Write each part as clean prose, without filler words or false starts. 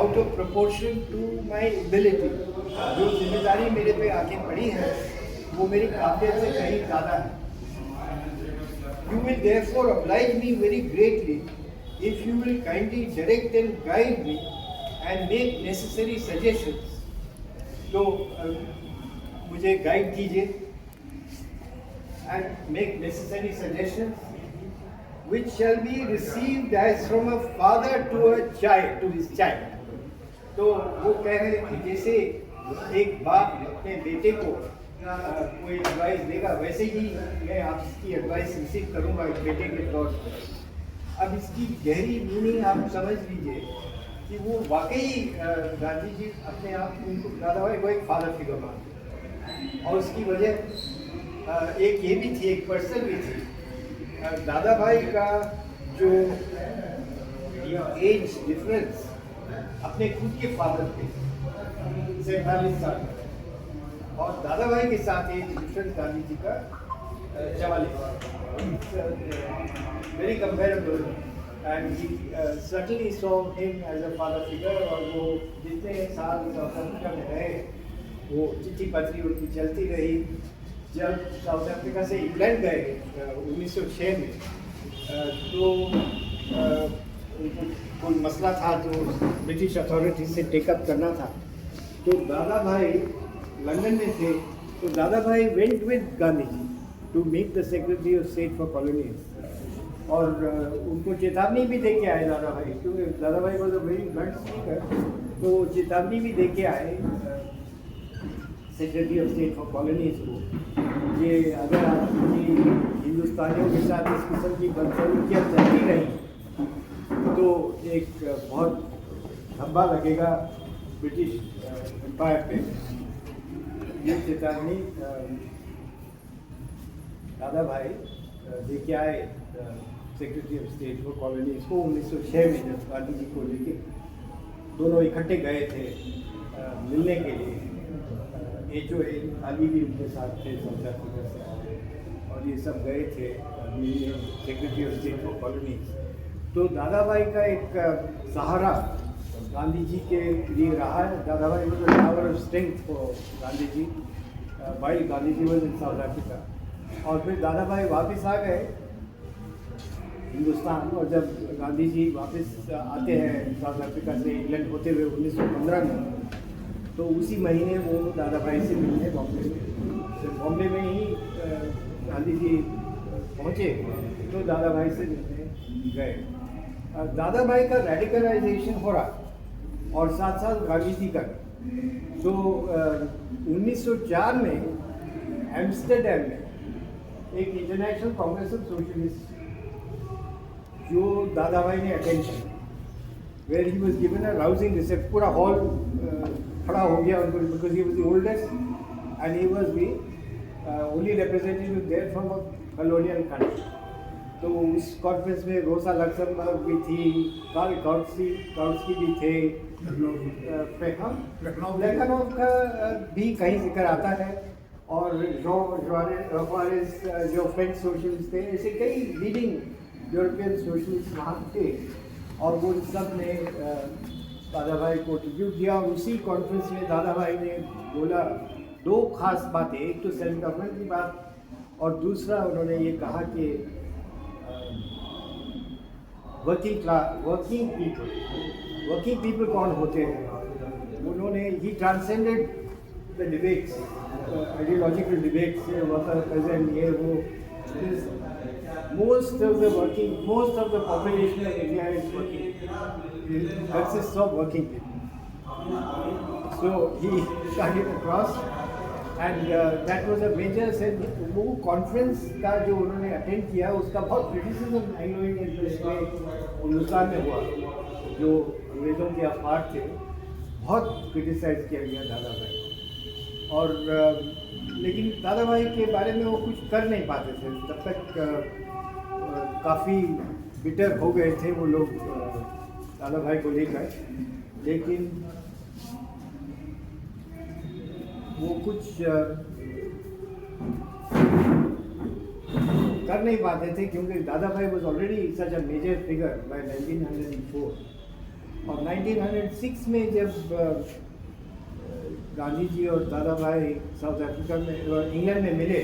Out of proportion to my ability. जो जिम्मेदारी मेरे पे आके पड़ी है वो मेरी काबिलियत से कहीं ज़्यादा है। You will therefore oblige me very greatly if you will kindly direct and guide me and make necessary suggestions. तो मुझे गाइड कीजिए and make necessary suggestions which shall be received as from a father to a child, to his child. तो वो कह रहे हैं कि जैसे एक बाप अपने बेटे को कोई एडवाइस देगा वैसे ही मैं आपकी एडवाइस रिसीव करूंगा एक बेटे के तौर पर। अब इसकी गहरी मीनिंग आप समझ लीजिए कि वो वाकई गांधी जी अपने आप उनको दादा भाई को एक फादर फिगर मानते और उसकी वजह एक ये भी थी, एक पर्सनल भी थी। दादा भाई का जो एज डिफरेंस अपने खुद के फादर के 47 साल और दादा भाई के साथ एज डिफरेंस गांधी जी का 44, very comparable and he certainly saw him as a father figure. और वो जितने साल साउथ अफ्रीका में रहे वो चिट्ठी पत्री उनकी चलती रही। जब साउथ अफ्रीका से इंग्लैंड गए 1906 में तो उनको कोई मसला था जो ब्रिटिश अथॉरिटी से टेकअप करना था। तो दादा भाई लंदन में थे तो Dadabhai went with Gandhi ji to meet the secretary of state for colonies और उनको चेतावनी भी दे के आए दादा भाई, क्योंकि दादा भाई को तो वेरी ब्लंट स्पीकर, तो चेतावनी भी दे के आए secretary of state for colonies को ये अगर आपकी हिंदुस्तानियों के साथ इस किस्म की बदसलूकियाँ चलती रही तो एक बहुत धब्बा लगेगा ब्रिटिश एम्पायर पे। ये चेतावनी दादा भाई लेके आए secretary of state for colonies को 1906 में, जब गांधी जी को लेके दोनों इकट्ठे गए थे मिलने के लिए। HOA अली भी उनके साथ थे साउथ अफ्रीका से और ये सब गए थे secretary of state for colonies. तो दादा भाई का एक सहारा गांधी जी के लिए रहा है। Dadabhai was a tower of strength for Gandhi ji while Gandhi ji was in South Africa. और फिर दादा भाई वापस आ गए हिंदुस्तान और जब गांधी जी वापस आते हैं साउथ अफ्रीका से इंग्लैंड होते हुए 1915 में, तो उसी महीने वो दादा भाई से मिलने बॉम्बे में, तो बॉम्बे में ही गांधी जी पहुँचे तो दादा भाई से मिलने गए। दादा भाई का रेडिकलाइजेशन हो रहा और साथ साथ गांधी जी का। तो 1904 में एम्स्टर्डम में एक इंटरनेशनल कांग्रेस ऑफ सोशलिस्ट जो दादा भाई ने अटेंड किया, where he was given a rousing reception. पूरा हॉल खड़ा हो गया उनको, because he was the oldest and he was the only representative there from a colonial country. तो उस कॉन्फ्रेंस में रोसा लक्समबर्ग भी थी, कार्ल काउट्स्की भी थे, लखनऊ का भी कहीं जिक्र आता है और जो फ्रेंच सोशलिस्ट थे, ऐसे कई लीडिंग यूरोपियन सोशलिस्ट वहाँ थे और वो सब ने दादा भाई को ट्रिब्यूट दिया। और उसी कॉन्फ्रेंस में दादा भाई ने बोला दो खास बातें, एक तो सेल्फ गवर्नमेंट की बात और दूसरा उन्होंने ये कहा कि वर्किंग पीपल कौन होते हैं। उन्होंने ही transcended the debates, ideological debates, worker present ये वो। most of the population of India is working, consists of working people. So he started across and that was a major sense। वो conference का जो उन्होंने अटेंड किया उसका बहुत criticism Anglo Indian press में हिंदुस्तान में हुआ। जो अंग्रेज़ों के अखबार थे बहुत क्रिटिसाइज किया गया दादा भाई को। और लेकिन दादा भाई के बारे में वो कुछ कर नहीं पाते थे तब तक। काफ़ी बिटर हो गए थे वो लोग दादा भाई को लेकर, लेकिन वो कुछ कर नहीं पाते थे क्योंकि Dadabhai was already such a major figure by 1904 और 1906 में जब गांधी जी और दादा भाई साउथ अफ्रीका में इंग्लैंड में मिले,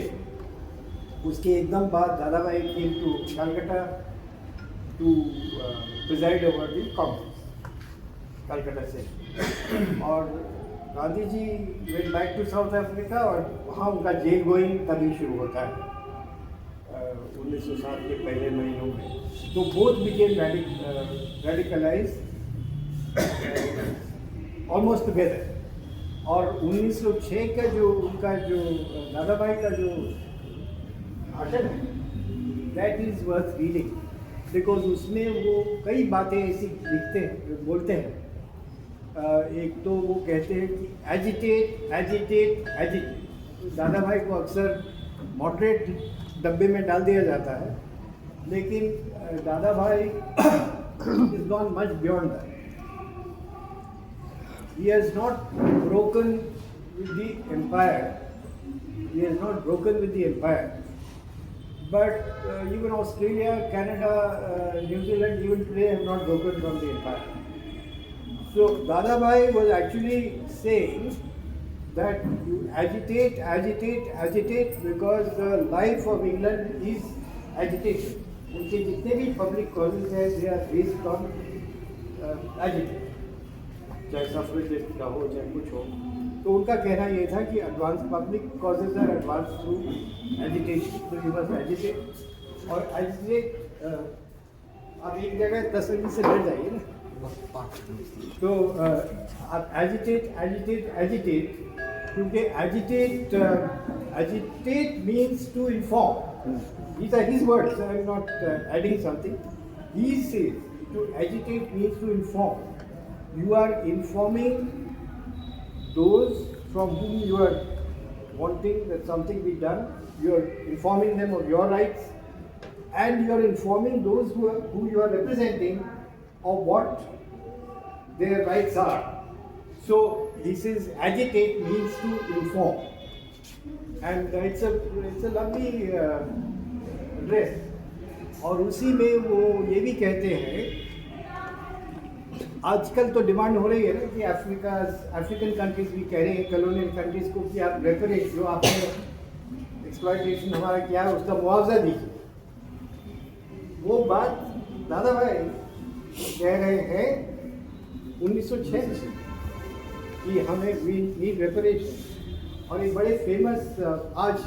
उसके एकदम बाद Dadabhai came to Calcutta to preside over the Congress Calcutta से। और Gandhi ji went back to South Africa और वहाँ उनका जेल गोइंग तभी शुरू होता है 1907 के पहले महीनों में। तो both became radicalise almost together. और 1906 का जो उनका जो दादा भाई का जो भाषण है, that is worth reading, because उसमें वो कई बातें ऐसी बोलते हैं। एक तो वो कहते हैं कि एजिटेट एजिटेट एजिटेट। दादा भाई को अक्सर मॉडरेट डब्बे में डाल दिया जाता है, लेकिन दादा भाई is gone much beyond that. He has not broken with the empire. He has not broken with the empire. But even Australia, Canada, New Zealand, even today have not broken from the empire. So Dada Bhai was actually saying that you agitate, agitate, agitate because the life of England is agitation. उनके जितने भी public causes हैं, they are based on agitation. चाहे सफरेजिस्ट का हो चाहे कुछ हो। तो उनका कहना ये था कि advance public causes are advance through agitation. तो यू मस्ट एजिटेट। और एजिटेट आप एक जगह तसल्ली से बैठ जाइए ना। तो आप एजिटेट एजिटेट एजिटेट, क्योंकि agitate means to inform. These are his words, I am not adding something. He says to agitate means to inform. You are informing those from whom you are wanting that something be done. You are informing them of your rights, and you are informing those who you are representing of what their rights are. So he says agitate means to inform, and it's a lovely address. और उसी में वो ये भी कहते हैं, आजकल तो डिमांड हो रही है ना कि अफ्रीकन कंट्रीज भी कह रहे हैं कॉलोनियल कंट्रीज को कि आप रेपरेट जो आपने एक्सप्लॉयटेशन हमारा किया है उसका मुआवजा दीजिए। वो बात दादा भाई कह रहे हैं 1906 से कि हमें वी नीड रेपरेशन। और एक बड़े फेमस आज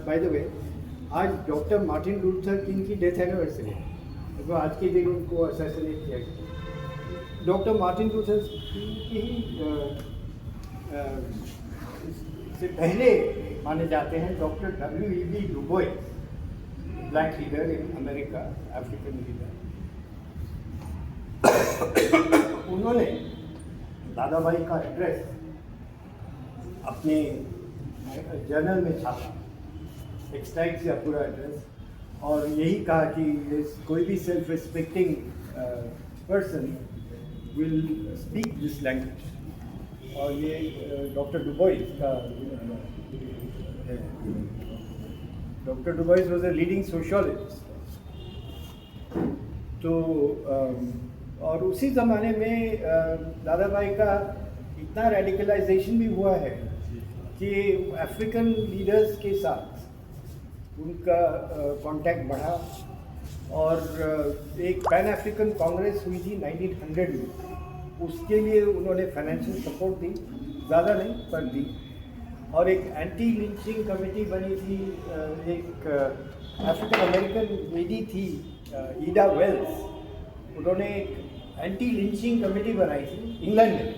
बाय द वे आज डॉक्टर मार्टिन लूथर किंग की डेथ एनिवर्सरी है, तो आज के दिन उनको असैसिनेट किया गया। डॉक्टर मार्टिन लूथर की से पहले माने जाते हैं doctor W.E.B. Du Bois, black leader in America, African leader. उन्होंने दादा भाई का एड्रेस अपने जर्नल में छापा, एक्सट्रैक्ट किया पूरा एड्रेस, और यही कहा कि कोई भी self respecting person will speak this language। और ये डॉक्टर डुबोइस का है। Doctor Dubois was a leading sociologist. तो और उसी ज़माने में दादा भाई का इतना रेडिकलाइजेशन भी हुआ है कि अफ्रीकन लीडर्स के साथ उनका कांटेक्ट बढ़ा, और एक पैन अफ्रीकन कांग्रेस हुई थी 1900 में। उसके लिए उन्होंने फाइनेंशियल सपोर्ट दी, ज़्यादा नहीं पर दी। और एक एंटी लिंचिंग कमेटी बनी थी, एक अफ्रीकन अमेरिकन लेडी थी ईडा वेल्स, उन्होंने एक एंटी लिंचिंग कमेटी बनाई थी इंग्लैंड में।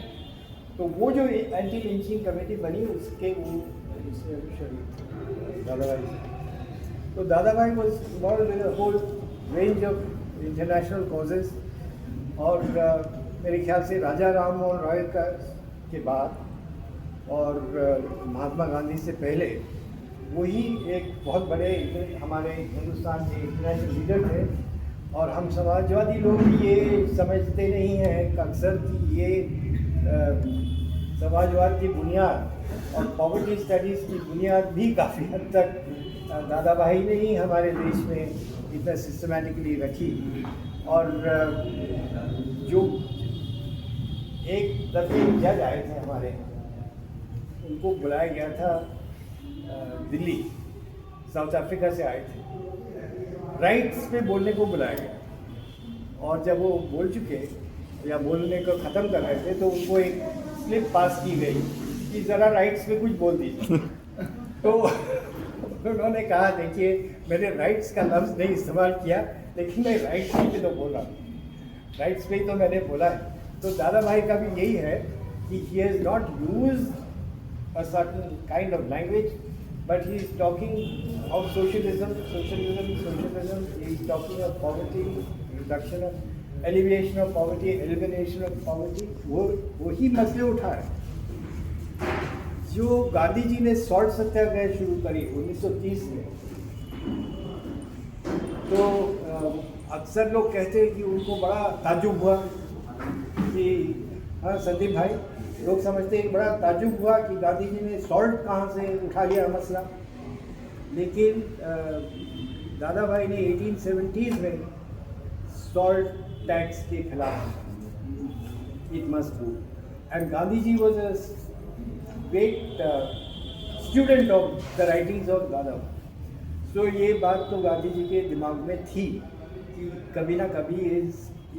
तो वो जो एंटी लिंचिंग कमेटी बनी उसके वो दादा भाई। तो Dadabhai was involve in whole range of international causes. और मेरे ख्याल से राजा राम मोहन रॉय के बाद और महात्मा गांधी से पहले वही एक बहुत बड़े हमारे हिंदुस्तान के इंटरनेशनल लीडर थे। और हम समाजवादी लोग ये समझते नहीं हैं अक्सर कि ये समाजवाद की बुनियाद और पॉवर्टी स्टडीज़ की बुनियाद भी काफ़ी हद तक दादा भाई ने ही हमारे देश में इतना सिस्टमैटिकली रखी। और जो एक दफे जज आए थे हमारे, उनको बुलाया गया था दिल्ली, साउथ अफ्रीका से आए थे, राइट्स पे बोलने को बुलाया गया। और जब वो बोल चुके या बोलने को ख़त्म कर रहे थे तो उनको एक स्लिप पास की गई कि ज़रा राइट्स पे कुछ बोल दीजिए। तो उन्होंने कहा देखिए मैंने राइट्स का लफ्ज़ नहीं इस्तेमाल किया, लेकिन मैं राइट्स पे तो बोल रहा हूँ, राइट्स पे ही तो मैंने बोला है। तो दादा भाई का भी यही है कि he has not used a certain kind of language, but he is talking of socialism, he is talking of poverty, reduction of, alleviation of poverty, elimination of poverty, वही मसले उठा है। जो गांधी जी ने सॉल्ट सत्याग्रह शुरू करी 1930 में, तो अक्सर लोग कहते हैं कि उनको बड़ा ताज्जुब हुआ कि हाँ संदीप भाई, लोग समझते हैं बड़ा ताज्जुब हुआ कि गांधी जी ने सॉल्ट कहाँ से उठा लिया मसला। लेकिन दादा भाई ने 1870 में सॉल्ट टैक्स के खिलाफ it must go, and Gandhi ji was a great student of the writings of Dadabhai. सो ये बात तो गांधी जी के दिमाग में थी कि कभी ना कभी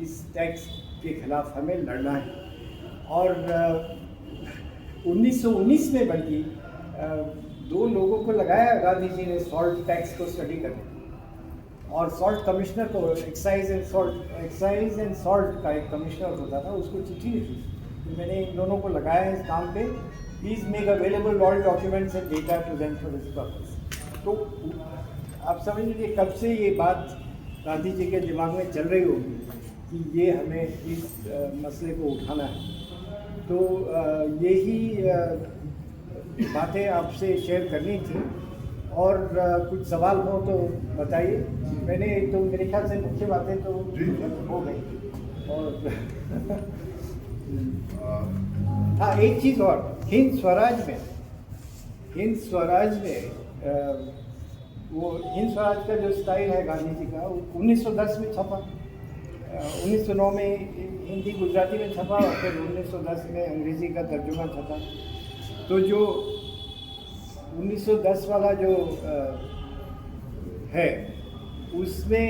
इस टैक्स के खिलाफ हमें लड़ना है। और 1919 में बल्कि 2 लोगों को लगाया गांधी जी ने सॉल्ट टैक्स को स्टडी करने, और सॉल्ट कमिश्नर को, एक्साइज एंड सॉल्ट का एक कमिश्नर होता था, उसको चिट्ठी लिखी कि मैंने इन दोनों को लगाया है इस काम पे, please make available all documents and data to them for this purpose. तो आप समझ लीजिए कब से ये बात गांधी जी के दिमाग में चल रही होगी कि ये हमें इस मसले को उठाना है। तो यही बातें आपसे शेयर करनी थी, और कुछ सवाल हो तो बताइए। मैंने तो मेरे ख्याल से मुख्य बातें तो हो गई। और हाँ, एक चीज़ और, हिंद स्वराज में वो हिंद स्वराज का जो स्टाइल है गांधी जी का, वो 1910 में छपा, 1909 में हिंदी गुजराती में छपा, और फिर 1910 में अंग्रेज़ी का तर्जुमा छपा। तो जो 1910 वाला जो है उसमें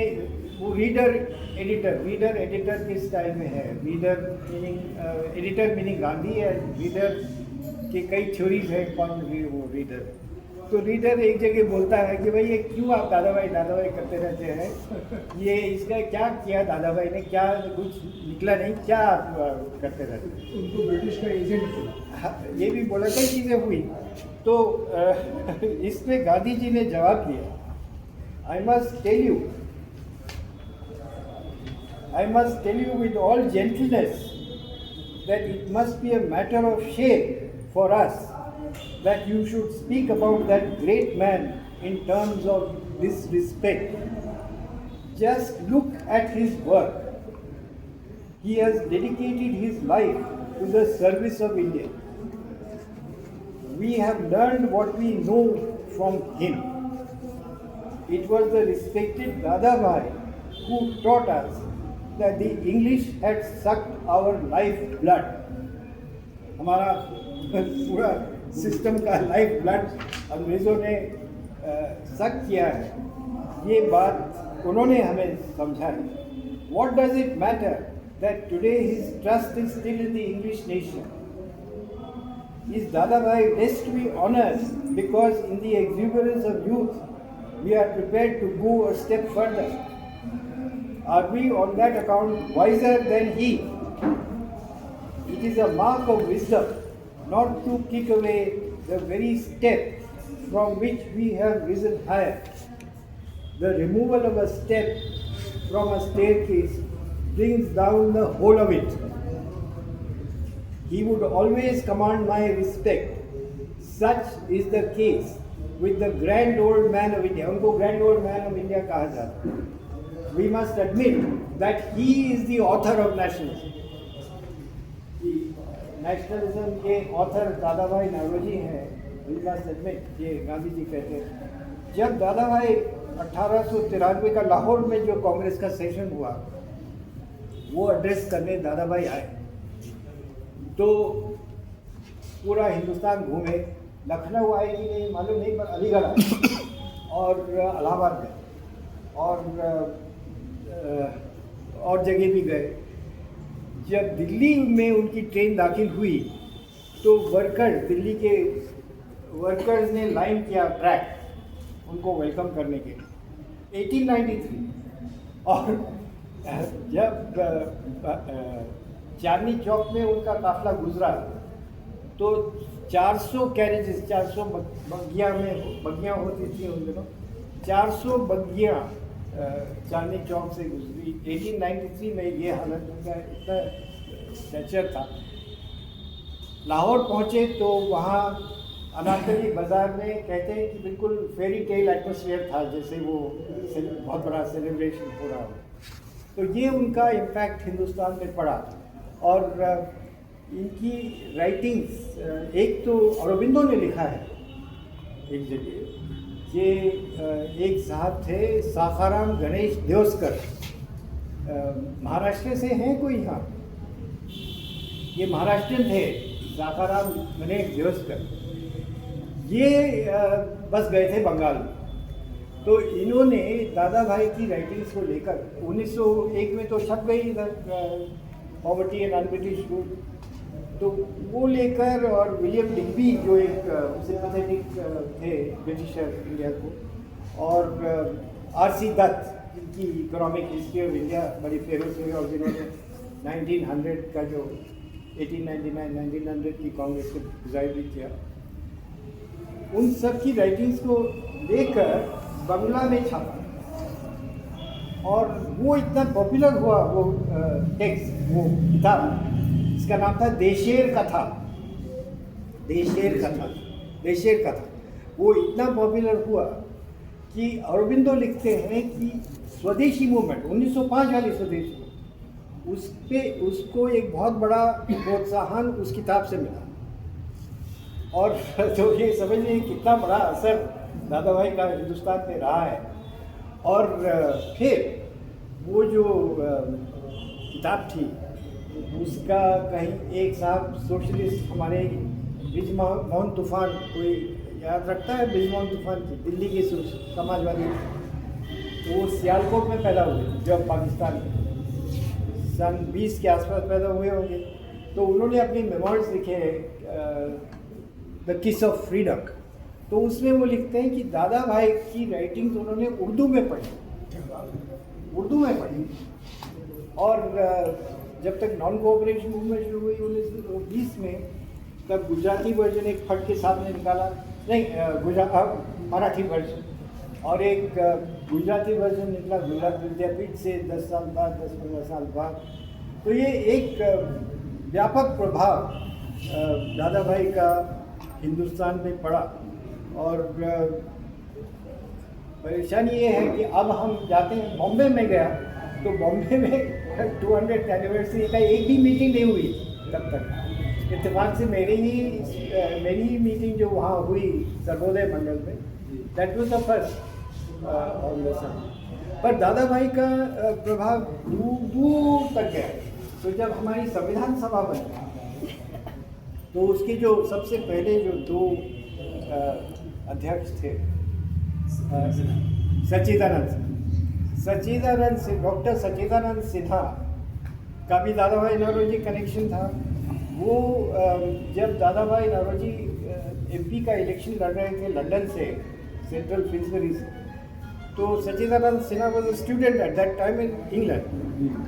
वो रीडर एडिटर के स्टाइल में है। एडिटर मीनिंग गांधी है, रीडर के कई थ्योरीज है कौन वो रीडर। तो रीडर एक जगह बोलता है कि भाई ये क्यों आप दादा भाई करते रहते हैं, ये इसका क्या किया दादा भाई ने, क्या कुछ निकला नहीं, क्या आप करते रहते हैं। उनको ब्रिटिश का एजेंट ये भी बोला, कई चीज़ें हुई। तो इस पे गांधी जी ने जवाब दिया, I must tell you with all gentleness that it must be a matter of shame for us that you should speak about that great man in terms of this respect. Just look at his work. He has dedicated his life to the service of India. We have learned what we know from him. It was the respected Dada Bhai who taught us that the English had sucked our life blood. हमारा पूरा system का life blood अंग्रेज़ों ने सक किया है, ये बात उन्होंने हमें समझाई। What does it matter that today his trust is still in the English nation? Is Dada Bhai blessed to be honored because in the exuberance of youth we are prepared to go a step further? Are we on that account wiser than he? It is a mark of wisdom not to kick away the very step from which we have risen higher. The removal of a step from a staircase brings down the whole of it. He would always command my respect. Such is the case with the grand old man of India. उनको grand old man of India कहा जाता है। We must admit that he is the author of nationalism. Nationalism के author दादा भाई नौरोजी हैं, we must admit, ये गांधी जी कहते हैं। जब दादा भाई 1893 का लाहौर में जो कांग्रेस का सेशन हुआ, वो एड्रेस करने दादा भाई आए। तो पूरा हिंदुस्तान घूमे, लखनऊ आए कि नहीं मालूम नहीं, पर अलीगढ़ आए और इलाहाबाद गए और जगह भी गए। जब दिल्ली में उनकी ट्रेन दाखिल हुई तो दिल्ली के वर्कर्स ने लाइन किया ट्रैक उनको वेलकम करने के लिए 1893। और जब चांदनी चौक में उनका काफिला गुजरा तो 400 कैरेजेस, 400 बग्गियाँ होती थी उन दिनों, 400 बग्गियाँ चांदनी चौक से गुजरी। 1893 में ये हालत उनका इतना स्ट्रक्चर था। लाहौर पहुँचे तो वहाँ अनारकली बाज़ार में कहते हैं कि बिल्कुल फेरी टेल एटमॉस्फेयर था, जैसे वो बहुत बड़ा सेलिब्रेशन हो रहा हो। तो ये उनका इम्पैक्ट हिंदुस्तान में पड़ा। और इनकी राइटिंग्स, एक तो अरबिंदो ने लिखा है एक जगह, ये एक साहब थे साखाराम गणेश देवस्कर, महाराष्ट्र से हैं कोई यहाँ, ये महाराष्ट्रियन थे साखाराम गणेश देवस्कर। ये बस गए थे बंगाल में, तो इन्होंने दादा भाई की राइटिंग्स को लेकर 1901 में तो छप गई इधर पॉवर्टी एंड अनब्रिटिश रूल, तो वो लेकर, और विलियम डिग्बी जो एक सिंपैथेटिक थे ब्रिटिशर इंडिया को, और आर.सी. दत्त जिनकी इकोनॉमिक हिस्ट्री ऑफ इंडिया बड़ी फेमस हुई और जिन्होंने 1900 का जो 1899-1900 की कांग्रेस को डिजाइन भी किया, उन सब की राइटिंग्स को लेकर बंगला में छापा और वो इतना पॉपुलर हुआ वो टेक्स्ट, वो किताब, इसका नाम था देशेर कथा। देशेर कथा वो इतना पॉपुलर हुआ कि अरबिंदो लिखते हैं कि स्वदेशी मूवमेंट 1905 वाली स्वदेशी, उसको एक बहुत बड़ा प्रोत्साहन उस किताब से मिला। और तो ये समझिए कितना बड़ा असर दादा भाई का हिंदुस्तान में रहा है। और फिर वो जो किताब थी उसका कहीं एक साहब सोशलिस्ट हमारे ब्रिजमोहन तूफान, कोई याद रखता है ब्रिजमोहन तूफान की, दिल्ली के समाजवादी, तो वो सियालकोट में पैदा हुए जब पाकिस्तान में सन 20 के आसपास पैदा हुए होंगे। तो उन्होंने अपनी मेमोइर्स लिखे द किस ऑफ फ्रीडम, तो उसमें वो लिखते हैं कि दादा भाई की राइटिंग्स उन्होंने उर्दू में पढ़ी और जब तक नॉन कोऑपरेशन मूवमेंट शुरू हुई 1920 में, तब गुजराती वर्जन एक फट के सामने निकाला, नहीं मराठी वर्जन, और एक गुजराती वर्जन निकला गुजरात विद्यापीठ से 10-15 साल बाद। तो ये एक व्यापक प्रभाव दादा भाई का हिंदुस्तान में पड़ा। और परेशानी ये है कि अब हम जाते हैं, बॉम्बे में गया तो बॉम्बे में 200th एनिवर्सरी का एक भी मीटिंग नहीं हुई तब तक। इत्तेफाक से मेरी ही मीटिंग जो वहाँ हुई सर्वोदय मंडल में, that was the first on the sun. पर दादा भाई का प्रभाव दूर दूर तक गया। तो जब हमारी संविधान सभा बनी तो उसके जो सबसे पहले जो दो अध्यक्ष थे, सच्चिदानंद से डॉक्टर सच्चिदानंद सिन्हा का भी दादा भाई नौरोजी कनेक्शन था। वो जब दादा भाई नौरोजी एमपी का इलेक्शन लड़ रहे थे लंदन से, सेंट्रल फिल्सबरी से, तो Sachchidananda Sinha was a student at that time in England,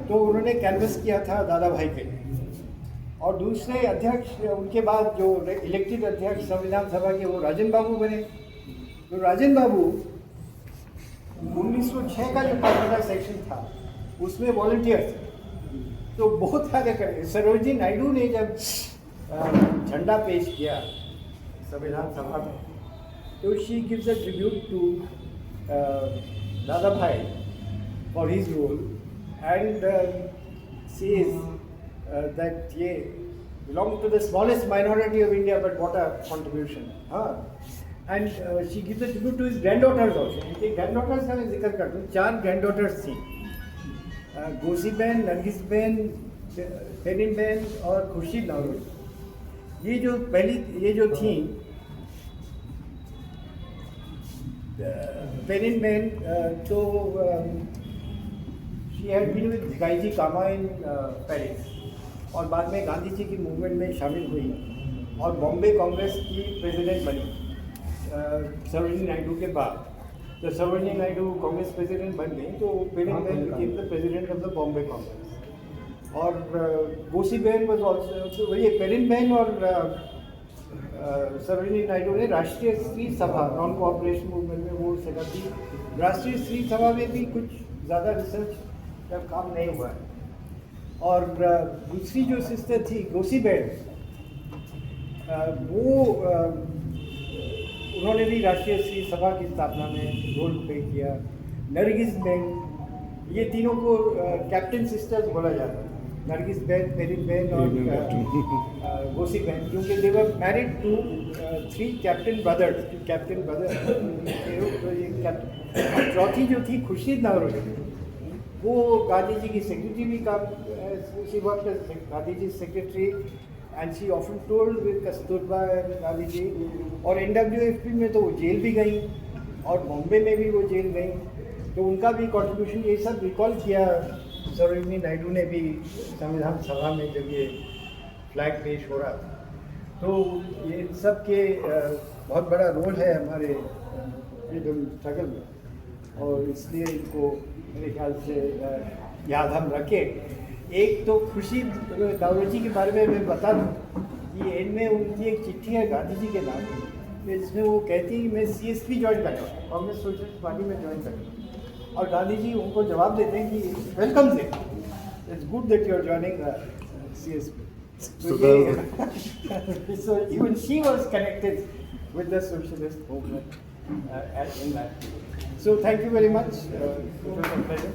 तो उन्होंने कैनवस किया था दादा भाई के लिए। और दूसरे अध्यक्ष उनके बाद जो इलेक्टेड अध्यक्ष संविधान सभा के, वो राजन बाबू बने। तो राजन बाबू 1906 का जो पार्लियामेंट सेक्शन था उसमें वॉलंटियर थे, तो बहुत कार्य करे। सरोजिनी नायडू ने जब झंडा पेश किया संविधान सभा में, तो she gives a tribute to Dadabhai for his role and says that ye belong to the smallest minority of India, but what a contribution. And she gives a tribute to his granddaughters also. उनके granddaughters का मैं जिक्र कर दूँ, 4 granddaughters थी, गोसी बहन, नरगिस बहन, Perrin बहन और खुर्शीद नौरोजी। ये जो थी पेरिन बहन, तो she had been with Bhikaiji Cama in Paris और बाद में गांधी जी की मूवमेंट में शामिल हुई और बॉम्बे कांग्रेस की प्रेसिडेंट बनी सरोजिनी नायडू के बाद। जब सरोजिनी नायडू कांग्रेस प्रेसिडेंट बन गई तो पेरिन बहन became the president of the Bombay Congress. और गोसी बहन वॉज ऑल्सो, ये पेरिन बहन और सरोजिनी नायडू ने राष्ट्रीय स्त्री सभा, नॉन कोऑपरेशन मूवमेंट में वो सेटअप की। राष्ट्रीय स्त्री सभा में भी कुछ ज़्यादा रिसर्च का काम नहीं हुआ है। और दूसरी जो सिस्टर थी गोसी बहन, वो उन्होंने भी राष्ट्रीय स्त्री सभा की स्थापना में रोल प्ले किया। नरगिस बहन, ये तीनों को कैप्टन सिस्टर्स बोला जाता है, नरगिस बहन, पेरिन बहन और गोसी बहन, क्योंकि they were married to 3 captain brothers. Captain brother चौथी जो थी खुर्शीद नवरोजी, वो गांधी जी की सेक्रेटरी भी काम, she worked as Gandhi ji secretary and she often told with Kasturba and Gandhi ji. और NWFP में तो वो जेल भी गई और बॉम्बे में भी वो जेल गई, तो उनका भी कंट्रीब्यूशन ये सब रिकॉल किया सरोजिनी नायडू ने भी संविधान सभा में जब ये फ्लैग पेश हो रहा था। तो ये सब के बहुत बड़ा रोल है हमारे फ्रीडम स्ट्रगल में, और इसलिए इनको मेरे ख्याल से याद हम रखें। एक तो खुर्शीद नवरोजी के बारे में मैं बता दूँ कि इनमें उनकी एक चिट्ठी है गांधी जी के नाम, जिसमें वो कहती है मैं CSP ज्वाइन करूँगा, कांग्रेस सोशलिस्ट पार्टी में ज्वाइन करूँगा। और गांधी जी उनको जवाब देते हैं कि वेलकम से, it's good that you are joining CSP. So even she was connected with the socialist movement in that. So thank you very much. It was a pleasure.